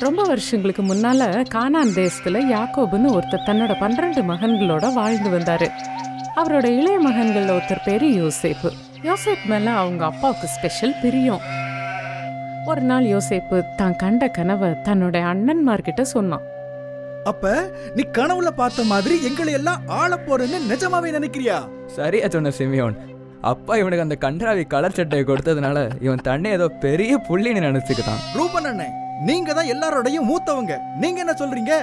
ரொம்ப வருஷங்களுக்கு முன்னால கானான் தேசத்துல யாக்கோபுன்னு ஒருத்தர் தன்னோட 12 மகன்களோட வாழ்ந்து வந்தாரு. அவரோட இளைய மகன்கள்ல ஒருத்தர் பேரு யோசேப்பு. யோசேப் மேல அவங்க அப்பாவுக்கு ஸ்பெஷல் பிரியம். ஒரு நாள் யோசேப்பு தான் கண்ட கனவை தன்னோட அண்ணன்மார்கிட்ட சொன்னான். அப்ப நீ கனவுல பார்த்த மாதிரி எங்களை எல்லாம் ஆள போறேன்னு நிஜமாவே நினைக்கிறியா? சரியா சொன்ன சிமியோன். அப்பா இவனுக்கு அந்த கன்றாவி கலர் சட்டையை கொடுத்ததுனால இவன் தன்னை ஏதோ பெரிய புள்ளின்னு நினைச்சுக்கிட்டான். ரூபன் அண்ணே, நீங்க தான் எல்லாரோடையும் மூத்தவங்க, நீங்க என்ன சொல்றீங்க?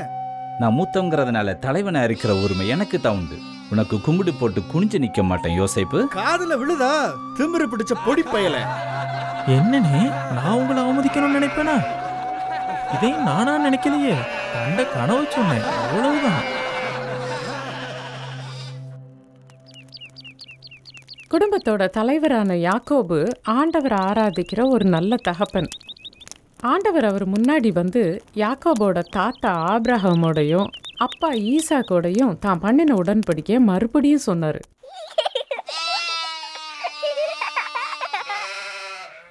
நான் மூத்தவங்கிறதுனால தலைவனை இருக்கிற உரிமை எனக்கு தான் உண்டு. உனக்கு கும்பிடு போட்டு குனிஞ்சு நிக்க மாட்டேன் யோசேப்பு. காதுல விழுதா திமிரு பிடிச்ச பொடி பயல. என்னனே, நான் உங்களை அவமதிக்கணும்னு நினைப்பேனா? இதை நானா நினைக்கலையே, கண்ட கனவு சொன்னேன், அவ்வளவுதான். குடும்பத்தோட தலைவரான யாக்கோபு ஆண்டவர் ஆராதிக்கிற ஒரு நல்ல தகப்பன். ஆண்டவர் அவர் முன்னாடி வந்து யாக்கோபோட தாத்தா ஆபிரகாமோடையும் அப்பா ஈசாக்கோடையும் தான் பண்ணின உடன்படிக்கையை மறுபடியும் சொன்னாரு.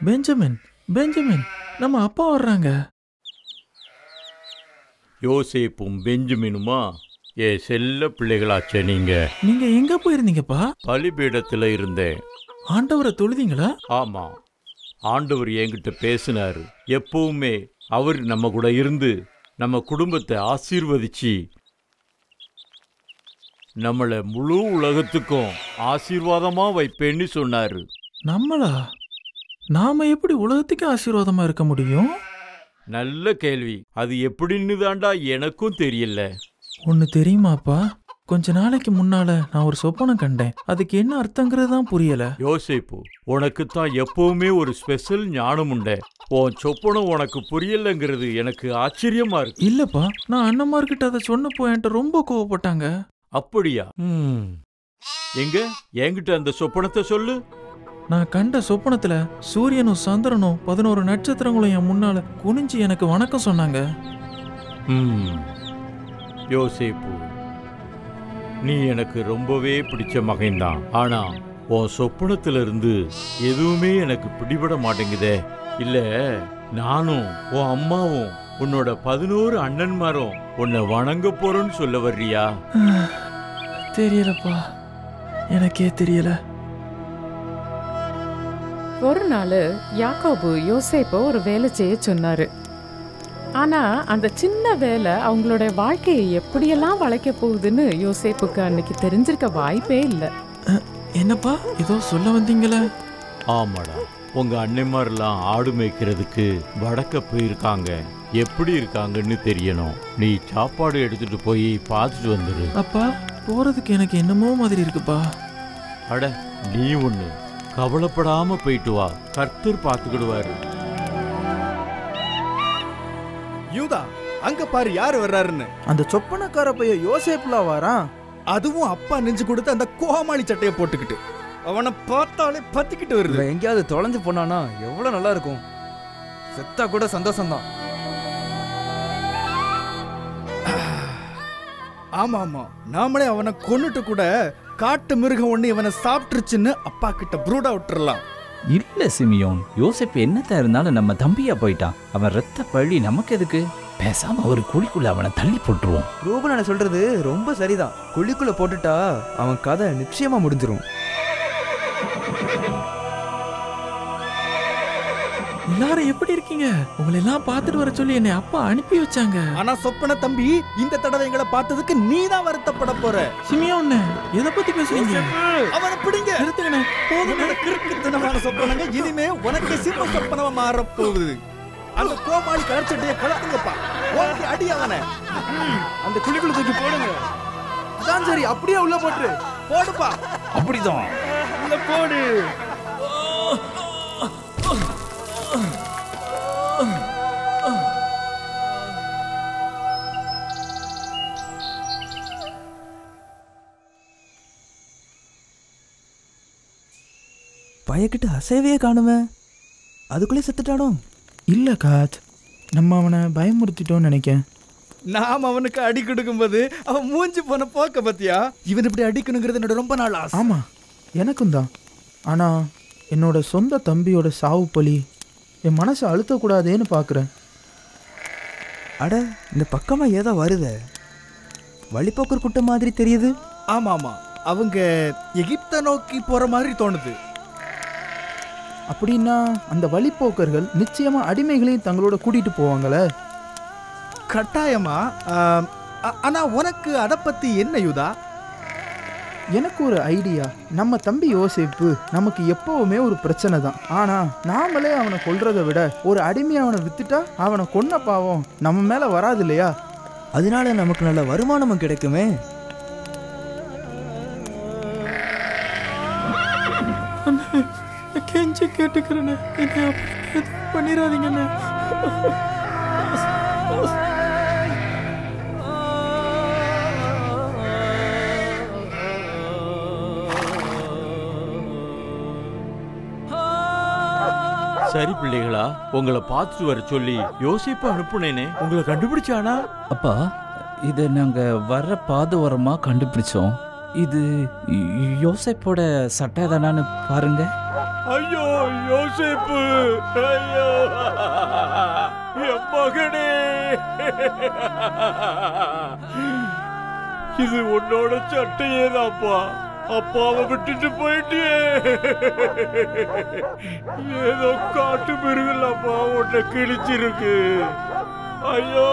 பெஞ்சமின், பெஞ்சமின், நம்ம அப்பா வர்றாங்க. யோசேப்பும் பெஞ்சமினுமா ஏ செல்ல பிள்ளைகளாச்சே. நீங்க எங்க போயிருந்தீங்கப்பா? பலிபீடத்துல இருந்தேன். ஆண்டவரை தொழுதீங்களா? ஆமா, ஆண்டவர் என்கிட்ட பேசினாரு. எப்பவுமே அவர் நம்ம கூட இருந்து நம்ம குடும்பத்தை ஆசீர்வதிச்சு நம்மளை முழு உலகத்துக்கும் ஆசீர்வாதமா வைப்பேன்னு சொன்னாரு. நம்மளா? நாம எப்படி உலகத்துக்கு ஆசீர்வாதமா இருக்க முடியும்? நல்ல கேள்வி. அது எப்படின்னு தாண்டா எனக்கும் தெரியல. ஒன்னு தெரியுமாப்பா, கொஞ்ச நாளைக்கு முன்னால நான் ஒரு சொப்பனம் கண்டேன். அதுக்கு என்ன அர்த்தங்கிறது தான் புரியல. யோசேப்பு, உனக்கு தான் எப்பவுமே ஒரு ஸ்பெஷல் ஞானம் உண்டு. உன் சொப்பனம் உனக்கு புரியலங்கிறது எனக்கு ஆச்சரியமா இருக்கு. இல்லப்பா, நான் அண்ணன்மார்கிட்ட அதை சொன்னப்போ என்கிட்ட ரொம்ப கோவப்பட்டாங்க. அப்படியா? எங்க என்கிட்ட அந்த சொப்பனத்தை சொல்லு. நான் கண்ட சொப்பனத்துல சூரியனும் சந்திரனும் 11 நட்சத்திரங்களும் என் முன்னால குனிஞ்சு எனக்கு வணக்கம் சொன்னாங்க. யோசேப்பு, நீ எனக்கு ரொம்பவே பிடிச்ச மகன்தான். ஆனா உன் சொப்பனத்துல இருந்து எதுவுமே எனக்கு பிடிபட மாட்டேங்குதே. இல்ல, நானும் உன் அம்மாவும் உன்னோட 11 அண்ணன்மாரும் உன்னை வணங்க போறோன்னு சொல்ல வர்றியா? தெரியலப்பா, எனக்கே தெரியல. ஒரு நாள் யாக்கோபு யோசேப்பை ஒரு வேலை செய்ய சொன்னாரு. ஆனா அந்த சின்ன வேலை அவங்களோட வாழ்க்கையை எப்படியெல்லாம் வளைக்க போகுதுன்னு யோசேப்புக்கு அன்னைக்கு தெரிஞ்சிருக்க வாய்ப்பே இல்லை. என்னப்பா ஏதோ சொல்ல வந்தீங்களே? ஆமாடா, உங்க அண்ணன்மாரெல்லாம் ஆடு மேய்க்கிறதுக்கு வடக்க போயிருக்காங்க. எப்படி இருக்காங்கன்னு தெரியணும். நீ சாப்பாடு எடுத்துட்டு போய் பார்த்துட்டு வந்துடு. அப்பா, போறதுக்கு எனக்கு என்னமோ மாதிரி இருக்குப்பா. அட, நீ ஒண்ணு கவலைப்படாம போயிட்டு வா, கர்த்தர் பார்த்துக்கிடுவாரு. யூதா, அங்க பாரு யாரு வர்றாருன்னு. அந்த சொப்பனக்கார பைய யோசேப்புலா வாரான். அதுவும் அப்பா நெஞ்சு கொடுத்து அந்த கோமாளி சட்டையை போட்டுக்கிட்டு. அவனை பார்த்தாலே பத்திக்கிட்டு வருது. எங்கேயாவது தொலைஞ்சு போனானா எவ்வளவு நல்லா இருக்கும். செத்தா கூட சந்தோஷம்தான். ஆமா ஆமா, நாமளே அவனை கொன்னுட்டு கூட காட்டு மிருகம் ஒண்ணு இவனை சாப்பிட்டுருச்சுன்னு அப்பா கிட்ட ப்ரூடா விட்டுறலாம். இல்ல சிமியோன், யோசேப்பு என்னத்தான் இருந்தாலும் நம்ம தம்பியா போயிட்டான். அவன் ரத்த பழி நமக்கு எதுக்கு? பேசாம ஒரு குழிக்குள்ள அவனை தள்ளி போட்டுருவோம். ரூபன் சொல்றது ரொம்ப சரிதான். குழிக்குள்ள போட்டுட்டா அவன் கதை நிச்சயமா முடிஞ்சிரும். எல்லாரும் எப்படி இருக்கீங்க? உங்களை எல்லாம் பார்த்துட்டு வர சொல்லி என்னை அப்பா அனுப்பி வச்சாங்க. ஆனா சொப்பன தம்பி, இந்த தடவை எங்களை பார்த்ததுக்கு நீதான் வருத்தப்பட போற. சிமியோன், எதை பத்தி பேசுறீங்க? அவனை பிடிங்க. நிறுத்துங்கண்ணே, போதும். கிறுக்குத்தனமான சொப்பனங்க இனிமே உனக்கு சிம்ம சொப்பனமா மாற போகுது. அந்த கோமாளி கலர்ச்சட்டையை கலத்துங்கப்பா. ஓங்கி அடி அவனை. அந்த குழிக்குள்ள தூக்கி போடுங்க. அதான் சரி, அப்படியே உள்ள போட்டுரு. போடுப்பா. அப்படிதான் உள்ள போடு. பயக்கிட்டு அசைவே காணுமே. அதுக்குள்ளே செத்துட்டானோ? இல்ல காத், நம்ம அவனை பயமுறுத்திட்டோம்னு நினைக்கேன். நாம் அவனுக்கு அடி கொடுக்கும்போது அவன் மூஞ்சி போன போக்க பத்தியா? இவன் இப்படி அடிக்கணுங்கிறது என்னோட ரொம்ப நாள் ஆசை. ஆமா, எனக்கும் தான். ஆனா என்னோட சொந்த தம்பியோட சாவு பழி என் மனசை அழுத்தக்கூடாதேன்னு பார்க்குறேன். அட இந்த பக்கமா ஏதோ வருதே, வழிபோக்கர் கூட்டம் மாதிரி தெரியுது. ஆமா ஆமா, அவங்க எகிப்தை நோக்கி போற மாதிரி தோணுது. அப்படின்னா அந்த வழிப்போக்கர்கள் நிச்சயமா அடிமைகளையும் தங்களோட கூட்டிட்டு போவாங்களே. கட்டாயமா. ஆனா உனக்கு அதை பத்தி என்ன யூதா? எனக்கு ஒரு ஐடியா. நம்ம தம்பி யோசேப்பு நமக்கு எப்பவுமே ஒரு பிரச்சனை தான். ஆனா நாமளே அவனை கொல்றதை விட ஒரு அடிமையை அவனை வித்துட்டா அவனை கொன்ன பாவம் நம்ம மேல வராது இல்லையா? அதனால நமக்கு நல்ல வருமானமும் கிடைக்குமே. கெஞ்சி கேட்டுக்கிறேன்னு என்ன பண்ணிடாதீங்கண்ணே. சரி பிள்ளைகளா, உங்களை பார்த்துட்டு வர சொல்லி யோசிப்ப அனுப்புனேனே, உங்களை கண்டுபிடிச்சானா? அப்பா, இதை நாங்கள் வர்ற பாது ஓரமாக கண்டுபிடிச்சோம். இது யோசேப்போட சட்டை தானான்னு பாருங்க. ஐயோ யோசேப்பு, ஐயோ என் மகனே, இது உன்னோட சட்டையேதாப்பா. அப்பாவை விட்டுட்டு போயிட்டியே. ஏதோ காட்டு மிருகலப்பா உன்னை கிழிச்சிருக்கு. ஐயோ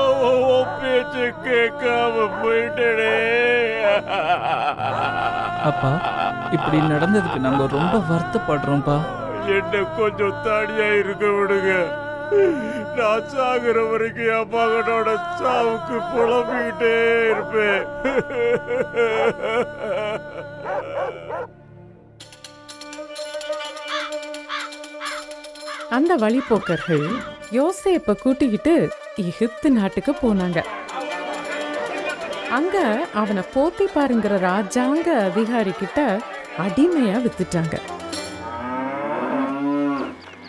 பேச்சு கேட்காம போயிட்டே. அப்பா, இப்படி நடந்ததுக்கு நாங்கள் ரொம்ப வருத்தப்படுறோம்ப்பா. என்ன கொஞ்சம் தனியா இருக்க விடுங்க. நான் சாகுற வரைக்கும் என் மகனோட சாவுக்கு புலம்பிக்கிட்டே இருப்பேன். அந்த வழிபோக்கர்கள் யோசேப்பை கூட்டிக்கிட்டு எகிப்து நாட்டுக்கு போனாங்க. அங்க அவனை போத்திபாருங்கிற ராஜாங்க அதிகாரி கிட்ட அடிமையா வித்துட்டாங்க.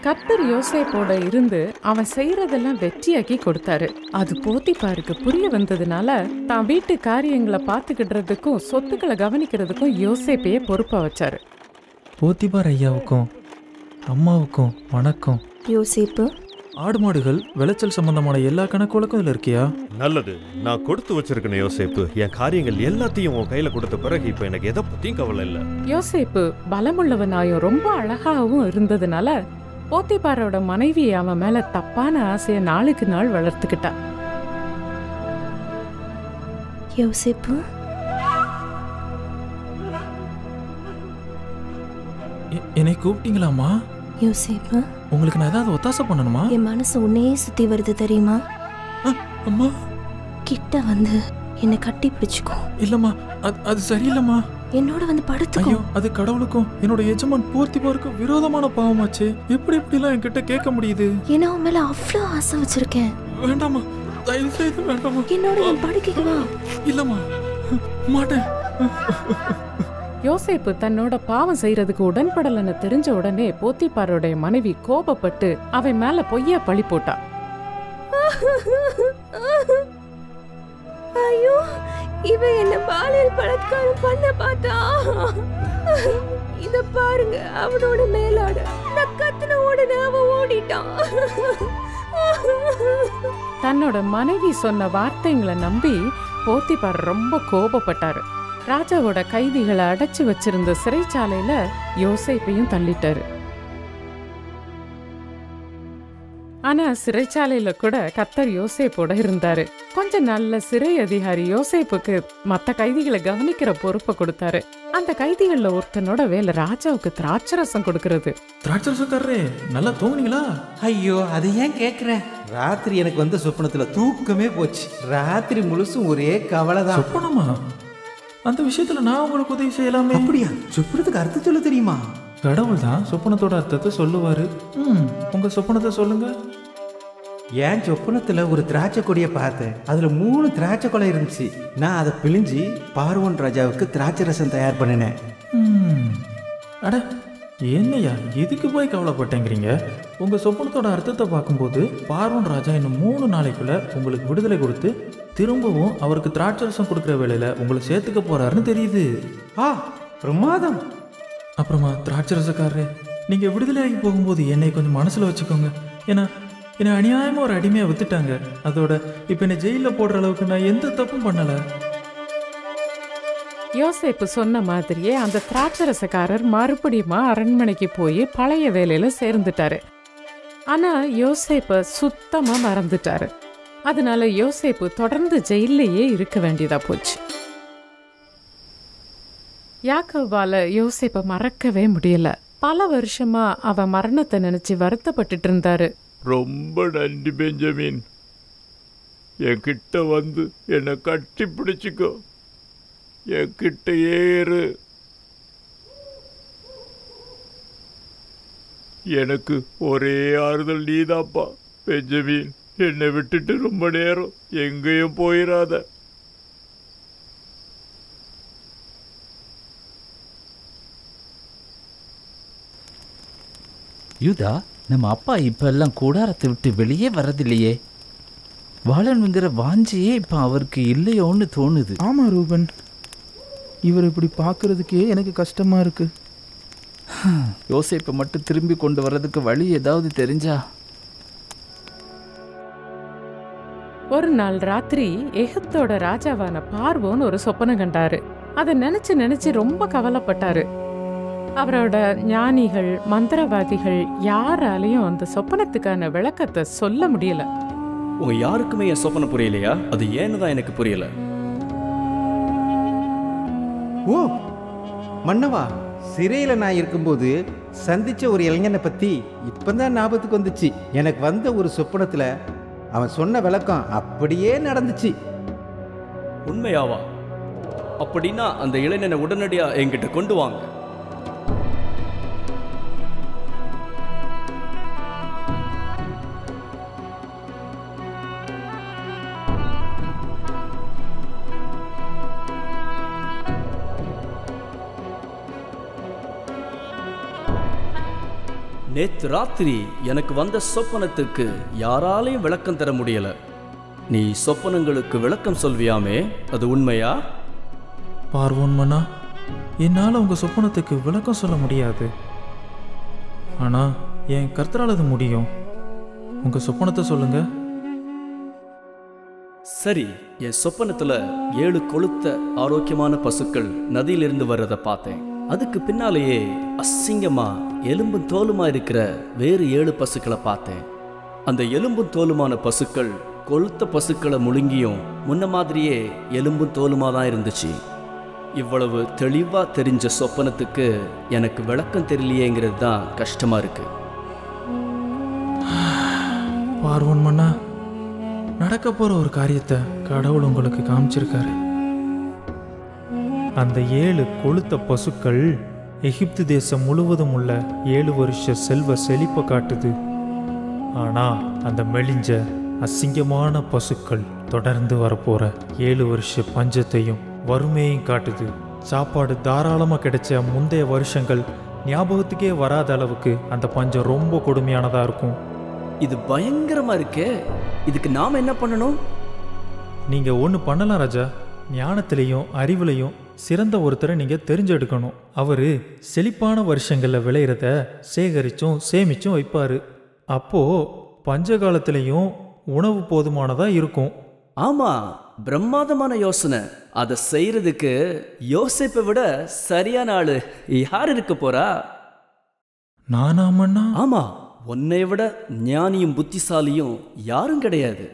கர்த்தர் யோசேப்போட இருந்து அவன் செய்யறதெல்லாம் வெற்றியாக்கி கொடுத்தாரு. அது போத்திபாருக்கு புரிய வந்ததுனால தான் வீட்டு காரியங்களை பார்த்துக்கிடுறதுக்கும் சொத்துக்களை கவனிக்கிறதுக்கும் யோசேப்பையே பொறுப்பா வச்சாரு. போத்திபார் ஐயாவுக்கும் அம்மாவுக்கும் வணக்கம். யோசேப்பு, ஆடு மாடுகள் விளைச்சல் சம்பந்தமான எல்லா கணக்குகளுக்கும் இதில் இருக்கியா? நல்லது, நான் கொடுத்து வச்சிருக்கேன் யோசேப்பு. என் காரியங்கள் எல்லாத்தையும் உன் கையில கொடுத்த பிறகு இப்ப எனக்கு எதை பத்தியும் கவலை இல்லை. யோசேப்பு பலமுள்ளவனாயும் ரொம்ப அழகாவும் இருந்ததுனால போத்திபாரோட மனைவி அவன் மேல தப்பான ஆசையை நாளுக்கு நாள் வளர்த்துக்கிட்டா. யோசேப்பு, என்னை கூப்பிட்டீங்களாம்மா? யோசேப்பு, உங்களுக்கு நான் ஏதாவது ஒத்தாசை பண்ணணுமா? என் மனசு உன்னையே சுத்தி வருது தெரியுமா? அம்மா, கிட்ட வந்து என்னை கட்டி பிடிச்சுக்கோ. இல்லம்மா, அது சரியில்லைம்மா. என்னோட வந்து படுத்துக்கோ. ஐயோ, அது கடவுளுக்கும் என்னோட எஜமான் போத்திபாருக்கும் விரோதமான பாவமாச்சு. எப்படி இப்படிலாம் என்கிட்ட கேட்க முடியுது? ஏன்னா உன் மேல அவ்வளோ ஆசை வச்சிருக்கேன். வேண்டாமா, தயவு செய்து வேண்டாமா. என்னோட என் படுக்கைக்கு வா. இல்லம்மா, மாட்டேன். யோசேப்பு தன்னோட பாவம் செய்யறதுக்கு உடன்படலன்னு தெரிஞ்ச உடனே போத்திபாரோட மனைவி கோபப்பட்டு அவன் மேல பொய்யா பழி போட்டா. ஐயோ, இவ என்ன பாலியல் பலாத்காரம் பண்ண பார்த்தா. இத பாருங்க, அவனோட மேலாட நான் கத்துன உடனே அவ ஓடிட்டான். தன்னோட மனைவி சொன்ன வார்த்தைங்களை நம்பி போத்திபார் ரொம்ப கோபப்பட்டாரு. ராஜாவோட கைதிகளை அடைச்சு வச்சிருந்த சிறைச்சாலையில யோசேப்பையும் தள்ளிட்டாரு. ஆனா சிறைச்சாலையில கூட கர்த்தர் யோசேப்போட இருந்தாரு. கொஞ்ச நல்ல சிறை அதிகாரி யோசேப்புக்கு மத்த கைதிகளை கவனிக்கிற பொறுப்பை கொடுத்தாரு. அந்த கைதிகள்ல ஒருத்தனோட வேலை ராஜாவுக்கு திராட்சரசம் கொடுக்கறது. திராட்சரசக்காரரே, நல்லா தூங்குனீங்களா? ஐயோ, அதை ஏன் கேட்குறேன்? ராத்திரி எனக்கு வந்த சொப்பனத்துல தூக்கமே போச்சு. ராத்திரி முழுசும் ஒரே கவலை தான். சொப்பனமா? அந்த விஷயத்துல நான் உங்களுக்கு உதவி செய்யலாமே. அப்படியா? சொப்பனத்துக்கு அர்த்தம் சொல்ல தெரியுமா? கடவுள் தான் சொப்பனத்தோட அர்த்தத்தை சொல்லுவாரு. உங்க சொப்பனத்தை சொல்லுங்க. என் சொப்பனத்துல ஒரு திராட்சை கொடியை பார்த்தேன். அதுல 3 திராட்சை கொலை இருந்துச்சு. நான் அதை பிழிஞ்சு பார்வோன் ராஜாவுக்கு திராட்சை ரசம் தயார் பண்ணினேன். அட என்னையா எதுக்கு போய் கவலைப்பட்டேங்கிறீங்க? உங்க சொப்பனத்தோட அர்த்தத்தை பார்க்கும்போது பார்வோன் ராஜா இன்னும் 3 நாளைக்குள்ள உங்களுக்கு விடுதலை கொடுத்து திரும்பவும் அவருக்கு திராட்சை ரசம் கொடுக்குற வேலையில உங்களை சேர்த்துக்க போறாருன்னு தெரியுது. பிரமாதம். அப்புறமா திராட்சை ரசக்காரரே, நீங்க விடுதலை ஆகி போகும்போது என்னை கொஞ்சம் மனசுல வச்சுக்கோங்க. ஏன்னா என்னை அநியாயமாக ஒரு அடிமையாக வித்துட்டாங்க. அதோட இப்போ என்னை ஜெயிலில் போடுற அளவுக்கு நான் எந்த தப்பும் பண்ணலை. யோசேப்பு சொன்ன மாதிரியே அந்த திராட்சரசக்காரர் மறுபடியும் அரண்மனைக்கு போய் பழைய வேலையில சேர்ந்துட்டாரு. ஆனா யோசேப்பை சுத்தமா மறந்துட்டாரு. அதனால யோசேப்பு தொடர்ந்து ஜெயிலேயே இருக்க வேண்டியதா போச்சு. யாக்கோபால யோசேப்பை மறக்கவே முடியல. பல வருஷமா அவன் மரணத்தை நினைச்சு வருத்தப்பட்டுட்டு இருந்தாரு. ரொம்ப நன்றி பெஞ்சமின். என்கிட்ட வந்து என்னை கட்டி பிடிச்சிக்கோ, என்கிட்ட ஏறு. எனக்கு ஒரே ஆறுதல் நீதாப்பா பெஞ்சமின். என்னை விட்டுட்டு ரொம்ப நேரம் எங்கேயும் போயிடாத. யூதா, நம்ம அப்பா இப்பெல்லாம் கூடாரத்தை விட்டு வெளியே வர்றதில்லையே. வாழணுங்கிற வாஞ்சியே இப்போ அவருக்கு இல்லையோன்னு தோணுது. ஆமாம் ரூபன், இவர் இப்படி பார்க்கறதுக்கே எனக்கு கஷ்டமா இருக்கு. யோசேப்பை மட்டும் திரும்பி கொண்டு வர்றதுக்கு வழி ஏதாவது தெரிஞ்சா. ஒரு நாள் ராத்திரி எகிப்தோட ராஜாவான பார்வோன் ஒரு சொப்பனம் கண்டாரு. அதை நினைச்சு நினைச்சு ரொம்ப கவலைப்பட்டாரு. அவரோட ஞானிகள் மந்திரவாதிகள் யாராலையும் அந்த சொப்பனத்துக்கான விளக்கத்தை சொல்ல முடியல. உங்க யாருக்குமே என் சொப்பனம் புரியலையா? அது ஏன்னு தான் எனக்கு புரியல. ஓ மன்னவா, சிறையில் நான் இருக்கும்போது சந்திச்ச ஒரு இளைஞனை பற்றி இப்போதான் ஞாபகத்துக்கு வந்துச்சு. எனக்கு வந்த ஒரு சொப்பனத்தில் அவன் சொன்ன விளக்கம் அப்படியே நடந்துச்சு. உண்மையாவா? அப்படின்னா அந்த இளைஞனை உடனடியாக என்கிட்ட கொண்டு வாங்க. நேற்று ராத்திரி எனக்கு வந்த சொப்பனத்துக்கு யாராலையும் விளக்கம் தர முடியல. நீ சொப்பனங்களுக்கு விளக்கம் சொல்வியாமே, அது உண்மையா? பார்வோன் மன்னா, என்னால் உங்கள் சொப்பனத்துக்கு விளக்கம் சொல்ல முடியாது. ஆனால் என் கர்த்தரால் அது முடியும். உங்கள் சொப்பனத்தை சொல்லுங்க. சரி, என் சொப்பனத்தில் 7 கொழுத்த ஆரோக்கியமான பசுக்கள் நதியிலிருந்து வர்றதை பார்த்தேன். அதுக்கு பின்னாலேயே அசிங்கமா எலும்பும் தோலுமா இருக்கிற வேறு 7 பசுக்களை பார்த்தேன். அந்த எலும்பும் தோலுமான பசுக்கள் கொழுத்த பசுக்களை முழுங்கியும் முன்ன மாதிரியே எலும்பும் தோலுமா தான் இருந்துச்சு. இவ்வளவு தெளிவா தெரிஞ்ச சொப்பனத்துக்கு எனக்கு விளக்கம் தெரியலையேங்கிறது தான் கஷ்டமா இருக்கு. பார்வோன் மன்னா, நடக்க போற ஒரு காரியத்தை கடவுள் உங்களுக்கு காமிச்சிருக்காரு. அந்த 7 கொழுத்த பசுக்கள் எகிப்து தேசம் முழுவதும் உள்ள 7 வருஷ செல்வ செழிப்பை காட்டுது. ஆனா அந்த மெலிஞ்ச அசிங்கமான பசுக்கள் தொடர்ந்து வரப்போற 7 வருஷ பஞ்சத்தையும் வறுமையும் காட்டுது. சாப்பாடு தாராளமாக கிடைச்ச முந்தைய வருஷங்கள் ஞாபகத்துக்கே வராத அளவுக்கு அந்த பஞ்சம் ரொம்ப கொடுமையானதா இருக்கும். இது பயங்கரமா இருக்கே. இதுக்கு நாம என்ன பண்ணணும்? நீங்க ஒன்று பண்ணலாம் ராஜா. ஞானத்திலையும் அறிவுலையும் சிறந்த ஒருத்தரை நீங்கள் தெரிஞ்செடுக்கணும். அவர் செழிப்பான வருஷங்களில் விளையிறத சேகரித்தும் சேமிச்சும் வைப்பார். அப்போது பஞ்ச காலத்திலையும் உணவு போதுமானதாக இருக்கும். ஆமாம், பிரம்மாதமான யோசனை. அதை செய்யறதுக்கு யோசேப்பை விட சரியான ஆளு யார் இருக்க போறா? நானாமண்ணா? ஆமா, உன்னை விட ஞானியும் புத்திசாலியும் யாரும் கிடையாது.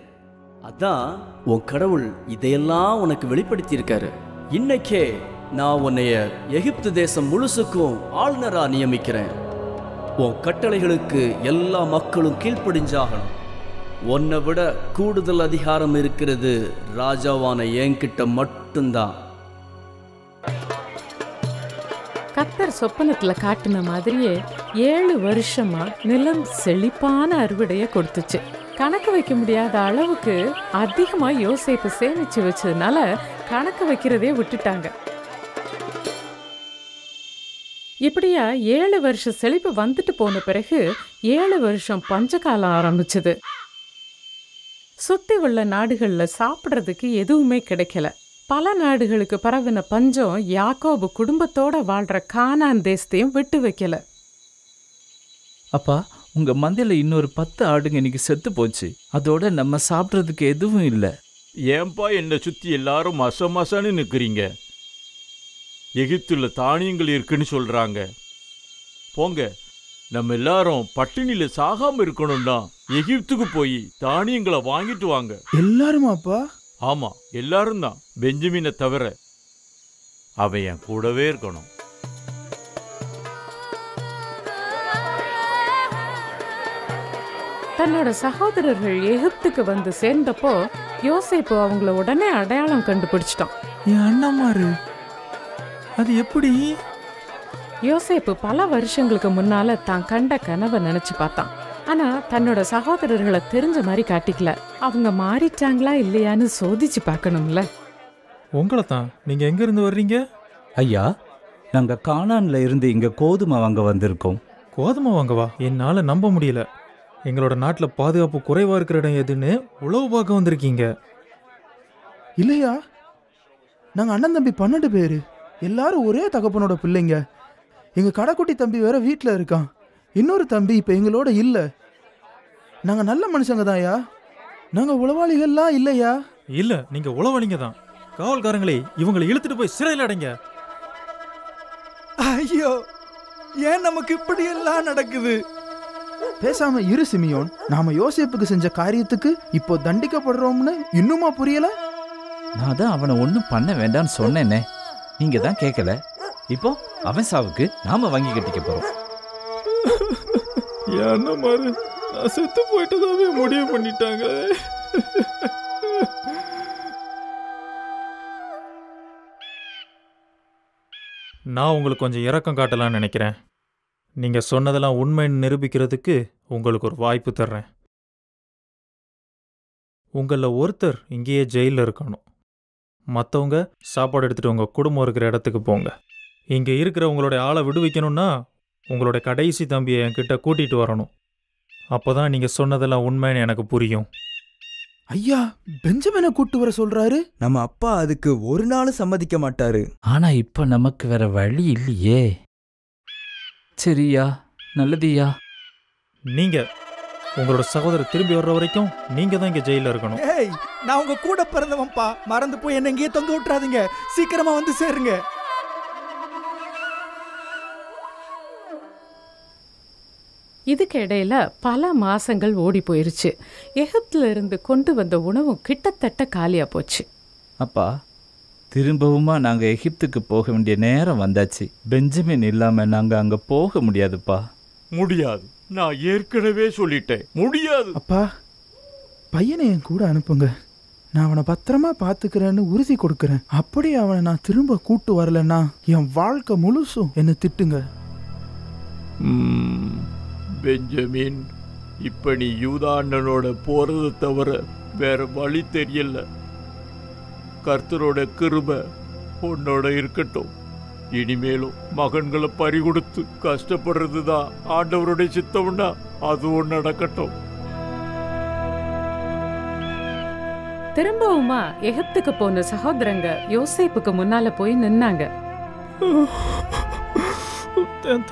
அதான் உன் கடவுள் இதையெல்லாம் உனக்கு வெளிப்படுத்தி இருக்காரு. இன்னைக்கே நான் உன்னைய எகிப்து தேசம் முழுசுக்கும் ஆளுநரா நியமிக்கிறேன். உன் கட்டளைகளுக்கு எல்லா மக்களும் கீழ்ப்படிஞ்சாகணும். உன்னை விட கூடுதல் அதிகாரம் இருக்கிறது ராஜாவான என்கிட்ட மட்டும்தான். கர்த்தர் சொப்பனத்துல காட்டின மாதிரியே 7 வருஷமா நிலம் செழிப்பான அறுவடையை கொடுத்துச்சு. கணக்கு வைக்க முடியாத அளவுக்கு அதிகமா யோசேப்பு சேமிச்சு வச்சதுனால கணக்கு வைக்கிறதே விட்டுட்டாங்க. இப்படியா 7 வருஷம் செழிப்பு வந்துட்டு போன பிறகு 7 வருஷம் பஞ்சகாலம் ஆரம்பிச்சது. சுத்தி உள்ள நாடுகள்ல சாப்பிட்றதுக்கு எதுவுமே கிடைக்கல. பல நாடுகளுக்கு பரவின பஞ்சம் யாக்கோபு குடும்பத்தோட வாழ்ற கானான் தேசத்தையும் விட்டு வைக்கல. அப்பா, உங்க மந்தையில இன்னொரு 10 ஆடுங்க இன்னைக்கு செத்து போச்சு. அதோட நம்ம சாப்பிட்றதுக்கு எதுவும் இல்லை. ஏன்பா என்னை சுற்றி எல்லாரும் மசன்னு நிற்கிறீங்க? எகிப்துல தானியங்கள் இருக்குன்னு சொல்றாங்க. போங்க, நம்ம எல்லாரும் பட்டினியில சாகாம இருக்கணும்னா எகிப்துக்கு போய் தானியங்களை வாங்கிட்டு வாங்க. எல்லாருமாப்பா? ஆமா, எல்லாரும் தான், பெஞ்சமினை தவிர. அவன் என் கூடவே இருக்கணும். தன்னோட சகோதரர்கள் எகிப்துக்கு வந்து சேர்ந்தப்போ யோசேப்பு அவங்கள உடனே அடையாளம் கண்டுபிடிச்சிட்டான். என் அண்ணாமாரு, அது எப்படி? யோசேப்பு பல வருஷங்களுக்கு முன்னால தான் கண்ட கனவை நினைச்சு பார்த்தான். ஆனா தன்னோட சகோதரர்களை தெரிஞ்ச மாதிரி காட்டிக்கல. அவங்க மாறிட்டாங்களா இல்லையான்னு சோதிச்சு பார்க்கணும்ல. உங்களை தான். நீங்க எங்க இருந்து வர்றீங்க? ஐயா, நாங்க கானான்ல இருந்து இங்க கோதுமை வாங்க வந்திருக்கோம். கோதுமை வாங்கவா? என்னால நம்ப முடியல. எங்களோட நாட்டில் பாதுகாப்பு குறைவா இருக்கிற இடம் எதுன்னு உளவு பார்க்க வந்திருக்கீங்க. இல்லையா, நாங்க அண்ணன் தம்பி 12 பேரு, எல்லாரும் ஒரே தகப்பனோட பிள்ளைங்க. எங்க கடைக்குட்டி தம்பி வேற வீட்டில் இருக்கான். இன்னொரு தம்பி இப்ப எங்களோட இல்ல. நாங்க நல்ல மனுஷங்க தான்யா. நாங்க உளவாளிகள்லாம் இல்லையா? இல்ல, நீங்க உளவாளிங்க தான். காவல்காரங்களே, இவங்களை இழுத்துட்டு போய் சிறையில் அடைங்க. ஐயோ, ஏன் நமக்கு இப்படி எல்லாம் நடக்குது? பேசாம இரு சிமியோன். நாம யோசேப்புக்கு செஞ்ச காரியத்துக்கு இப்போ தண்டிக்கப்படுறோம்னு இன்னுமா புரியல? நான் தான் அவனை ஒன்றும் பண்ண வேண்டாம்னு சொன்னேனே, நீங்க தான் கேட்கல. இப்போ அவன் சாவுக்கு நாம வாங்கி கட்டிக்க போறோம். என்ன மாறு, நான் செத்து போயிட்டதாவே முடிவு பண்ணிட்டாங்க. நான் உங்களுக்கு கொஞ்சம் இரக்கம் காட்டலாம்னு நினைக்கிறேன். நீங்க சொன்னதெல்லாம் உண்மைன்னு நிரூபிக்கிறதுக்கு உங்களுக்கு ஒரு வாய்ப்பு தர்றேன். உங்களில் ஒருத்தர் இங்கேயே ஜெயிலில் இருக்கணும். மற்றவங்க சாப்பாடு எடுத்துகிட்டு உங்கள் குடும்பம் இருக்கிற இடத்துக்கு போங்க. இங்கே இருக்கிற உங்களுடைய ஆளை விடுவிக்கணும்னா உங்களோட கடைசி தம்பியை என்கிட்ட கூட்டிகிட்டு வரணும். அப்போ தான் நீங்கள் சொன்னதெல்லாம் உண்மைன்னு எனக்கு புரியும். ஐயா, பெஞ்சமினை கூட்டு வர சொல்றாரு. நம்ம அப்பா அதுக்கு ஒரு நாளும் சம்மதிக்க மாட்டாரு. ஆனா இப்ப நமக்கு வேற வழி இல்லையே. சரியா, நல்லதியா. நீங்க உங்களோட சகோதரர் திரும்பி வர்ற வரைக்கும் நீங்க தான் இங்க ஜெயில இருக்கணும். ஏய், நான் உங்க கூட பிறந்தவன்பா. மறந்து போய் என்ன இங்கேயே தொங்க விட்டுறாதீங்க. சீக்கிரமா வந்து சேருங்க. இதுக்கு இடையில பல மாசங்கள் ஓடி போயிருச்சு. எகிப்துல இருந்து கொண்டு வந்த உணவும் கிட்டத்தட்ட காலியா போச்சு. அப்பா, திரும்பவுமா நாங்க எகிப்துக்கு போக வேண்டிய நேரம் வந்தாச்சு. பெஞ்சமின் இல்லாம நாங்க அங்க போக முடியாதுப்பா. முடியாது, நான் ஏற்கனவே சொல்லிட்டேன், முடியாது. அப்பா, பையனை என் கூட அனுப்புங்க. நான் அவனை பத்திரமா பாத்துக்கிறேன்னு உறுதி கொடுக்கறேன். அப்படியே அவனை நான் திரும்ப கூட்டு வரலன்னா என் வாழ்க்கை முழுசும் என்ன திட்டுங்க. பெஞ்சமின், இப்ப நீ யூதா அண்ணனோட போறதை தவிர வேற வழி தெரியல. கர்த்தரோட கிருபை உன்னோட இருக்கட்டும். இனிமேலும் மகன்களை பறிகொடுத்து கஷ்டப்படுறது தான் ஆண்டவருடைய சித்தம்னா அதுவும் நடக்கட்டும். திரும்பவுமா எகிப்துக்கு போன சகோதரங்க யோசேப்புக்கு முன்னால போய் நின்னாங்க.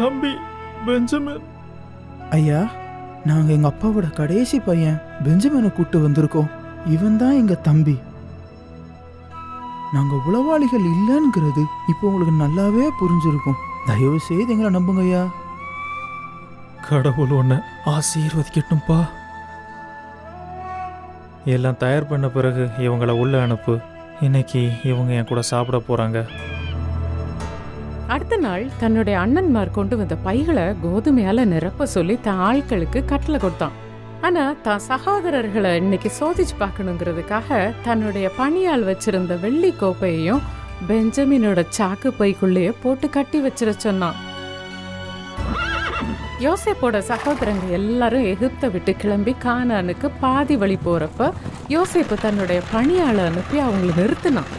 தம்பி பெஞ்சமின். ஐயா, நாங்க எங்க அப்பாவோட கடைசி பையன் பெஞ்சமினை கூட்டு வந்திருக்கோம். இவன் தான் எங்க தம்பி. நாங்க உளவாளிகள் இல்லைங்கிறது இப்போ உங்களுக்கு நல்லாவே புரிஞ்சிருக்கும். தயவு செய்து எங்களை நம்புங்க ஐயா. கடவுள் ஒன்று ஆசீர்வதிக்கட்டும்பா. எல்லாம் தயார் பண்ண பிறகு இவங்களை உள்ள அனுப்பு. இன்னைக்கு இவங்க என் கூட சாப்பிட போறாங்க. அடுத்த நாள் தன்னுடைய அண்ணன்மார் கொண்டு வந்த பைகளை கோதுமையால நிரப்ப சொல்லி தன் ஆட்களுக்கு கட்டளை கொடுத்தான். ஆனா தான் சகோதரர்களை இன்னைக்கு சோதிச்சு பார்க்கணுங்கிறதுக்காக தன்னுடைய பணியால் வச்சிருந்த வெள்ளி கோப்பையையும் பெஞ்சமினோட சாக்கு பைக்குள்ளேயே போட்டு கட்டி வச்சிட சொன்னான். யோசேப்போட சகோதரங்க எல்லாரும் எகிப்தை விட்டு கிளம்பி கானானுக்கு பாதி வழி போறப்ப யோசேப்பு தன்னுடைய பணியாளை அனுப்பி அவங்களை நிறுத்தினான்.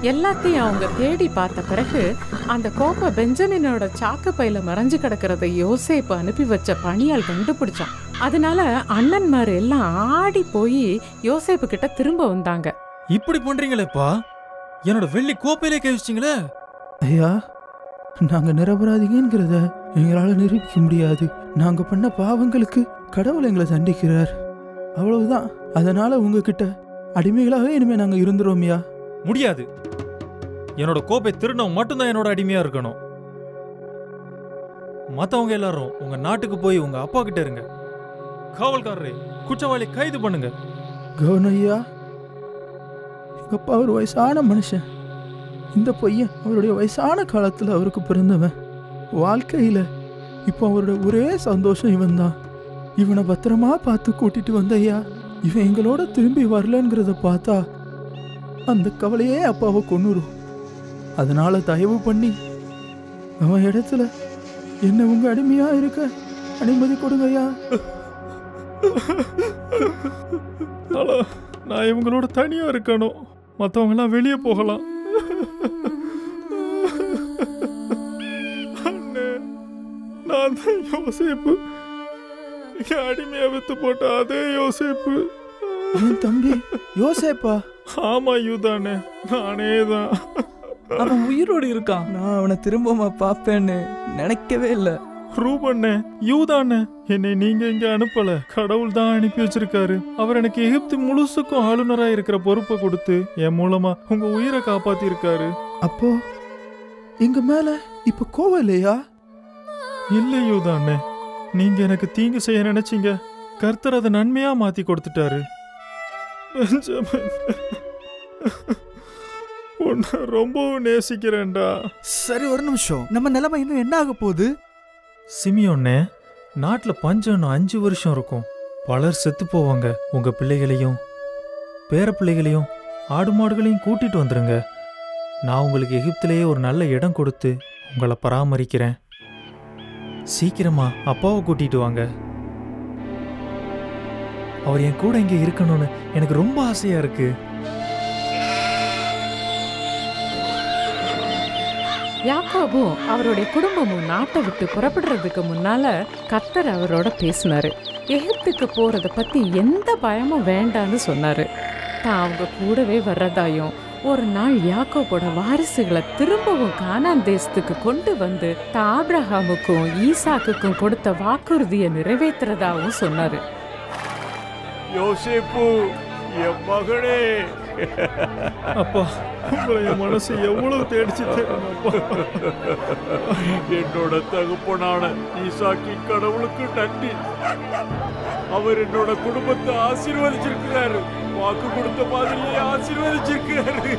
எல்லாத்தையும் அவங்க தேடி பார்த்த பிறகு அந்த கோப்பை பெஞ்சமினோட சாக்கு பையில மறைஞ்சு கிடக்கிறத யோசேப்பு அனுப்பி வச்ச பணியால் கண்டுபிடிச்சான். அதனால அண்ணன்மார் எல்லாம் ஆடி போய் யோசேப்பு கிட்ட திரும்ப வந்தாங்க. இப்படி பண்றீங்களேப்பா, என்னோட வெள்ளி கோப்பையிலே கழிச்சிங்களே. ஐயா, நாங்க நிரபராதிங்கிறத எங்களால நிரூபிக்க முடியாது. நாங்க பண்ண பாவங்களுக்கு கடவுள் எங்களை தண்டிக்கிறார், அவ்வளவுதான். அதனால உங்ககிட்ட அடிமைகளாகவே இனிமே நாங்க இருந்துருவோம்யா. முடியாது. என்னோட கோப்பை திருநவன் மட்டும்தான் என்னோட அடிமையா இருக்கணும். மத்தவங்க எல்லாரும் உங்க நாட்டுக்கு போய் உங்க அப்பா கிட்ட இருங்க. காவல்காரரே, குற்றவாளி கைது பண்ணுங்க. கவர்னய்யா, எங்க அப்பா ஒரு வயசான மனுஷன். இந்த பையன் அவருடைய வயசான காலத்துல அவருக்கு பிறந்தவன். வாழ்க்கையில இப்போ அவருடைய ஒரே சந்தோஷம் இவன் தான். இவனை பத்திரமா பார்த்து கூட்டிட்டு வந்தையா. இவன் எங்களோட திரும்பி வரலங்கிறத பார்த்தா அந்த கவலையே அப்பாவை கொன்னுரும். அதனால தயவு பண்ணி அவன் இடத்துல என்ன உங்க அடிமையா இருக்க அனுமதி கொடுங்கய்யா. நான் இவங்களோட தனியா இருக்கணும், மற்றவங்க எல்லாம் வெளியே போகலாம். நான் தான் யோசேப்பு, அடிமையா வித்து போட்ட அதே யோசேப்பு. என் தம்பி யோசேப்பா? ஆமா யூதானே, நானே தான். அவன் உயிரோடு இருக்கான். நான் அவனை திரும்பமா பாப்பேன்னு நினைக்கவே இல்லை. ரூபண்ணே, யூதானே, என்னை நீங்க இங்க அனுப்பல, கடவுள் தான் அனுப்பி வச்சிருக்காரு. அவர் எனக்கு எகிப்து முழுசுக்கும் ஆளுநரா இருக்கிற பொறுப்பை கொடுத்து என் மூலமா உங்க உயிரை காப்பாத்தி இருக்காரு. அப்போ எங்க மேல இப்ப கோவம் இல்லையா? இல்லை யூதானே, நீங்க எனக்கு தீங்கு செய்ய நினைச்சீங்க, கர்த்தர் அதை நன்மையா மாத்தி கொடுத்துட்டாரு. பெஞ்சமின், உன்னை ரொம்பவும் நேசிக்கிறேன்டா. சரி, ஒரு நிமிஷம். நம்ம நிலைமை இன்னும் என்ன ஆக போகுது? சிமியோன்னே, நாட்டில் பஞ்சம் இன்னும் 5 வருஷம் இருக்கும். பலர் செத்து போவாங்க. உங்க பிள்ளைகளையும் பேர பிள்ளைகளையும் ஆடு மாடுகளையும் கூட்டிட்டு வந்துருங்க. நான் உங்களுக்கு எகிப்திலேயே ஒரு நல்ல இடம் கொடுத்து உங்களை பராமரிக்கிறேன். சீக்கிரமா அப்பாவை கூட்டிட்டு வாங்க. அவர் என் கூட இங்க இருக்கணும்னு எனக்கு ரொம்ப ஆசையா இருக்கு. யாக்கோபும் அவருடைய குடும்பமும் நாட்டை விட்டு புறப்படுறதுக்கு முன்னால கர்த்தர் அவரோட பேசினாரு. எகிப்துக்கு போறத பத்தி எந்த பயமும் வேண்டான்னு சொன்னாரு. தான் அவங்க கூடவே வர்றதாயும் ஒரு நாள் யாக்கோபோட வாரிசுகளை திரும்பவும் கானான் தேசத்துக்கு கொண்டு வந்து தான் ஆபிரகாமுக்கும் ஈசாக்குக்கும் கொடுத்த வாக்குறுதியை நிறைவேற்றுறதாவும் சொன்னாரு. யோசேப்பு, என் மகனே. அப்பா, உங்களை என் மனசு எவ்வளவு தேடிச்சு தெரியுமாப்பா. என்னோட தகப்பனான ஈசாக்கின் கடவுளுக்கு நன்றி. அவர் என்னோட குடும்பத்தை ஆசீர்வதிச்சிருக்கிறாரு, வாக்கு கொடுத்த மாதிரியே ஆசீர்வதிச்சிருக்கிறாரு.